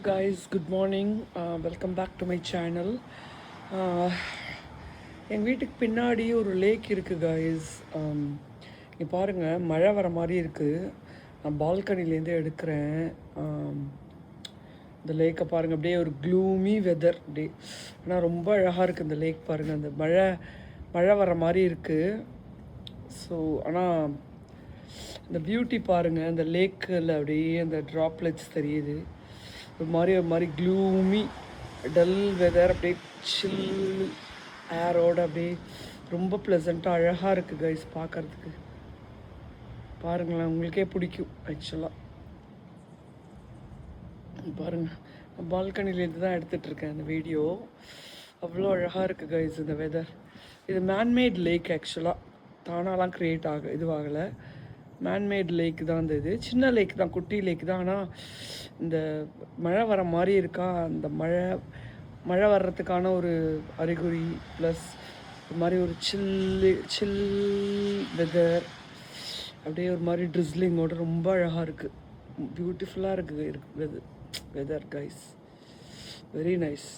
Guys, good morning. Welcome back to my channel. எங்கள் வீட்டுக்கு பின்னாடி ஒரு லேக் இருக்குது guys. இங்கே பாருங்கள், மழை வர மாதிரி இருக்குது. நான் பால்கனிலேருந்து எடுக்கிறேன். இந்த லேக்கை பாருங்கள், அப்படியே ஒரு க்ளூமி வெதர் அப்படியே. ஆனால் ரொம்ப அழகாக இருக்குது இந்த லேக் பாருங்கள். அந்த மழை வர மாதிரி இருக்குது. ஸோ ஆனால் இந்த பியூட்டி பாருங்கள், அந்த லேக்கில் அப்படியே அந்த ட்ராப்லெட்ஸ் தெரியுது. ஒரு மாதிரி க்ளூமி டல் வெதர், அப்படியே சில் ஏரோட அப்படியே ரொம்ப ப்ளசண்ட்டாக அழகாக இருக்குது கைஸ் பார்க்குறதுக்கு. பாருங்களேன், உங்களுக்கே பிடிக்கும் ஆக்சுவலாக. பாருங்கள், பால்கனிலேருந்து தான் எடுத்துகிட்ருக்கேன் அந்த வீடியோ. அவ்வளோ அழகாக இருக்குது கைஸ் இந்த வெதர். இது மேன்மேட் லேக் ஆக்சுவலாக, தானாலாம் க்ரியேட் இதுவாகலை. மேன்மேட் லேக் தான் இது. சின்ன லேக் தான், குட்டி லேக் தான். ஆனால் இந்த மழை வர மாதிரி இருக்கா, அந்த மழை வர்றதுக்கான ஒரு அறிகுறி, ப்ளஸ் ஒரு மாதிரி ஒரு சில் வெதர், அப்படியே ஒரு மாதிரி ட்ரிஸ்லிங்கோட ரொம்ப அழகாக இருக்குது. பியூட்டிஃபுல்லாக இருக்குது வெதர் கைஸ். Very nice.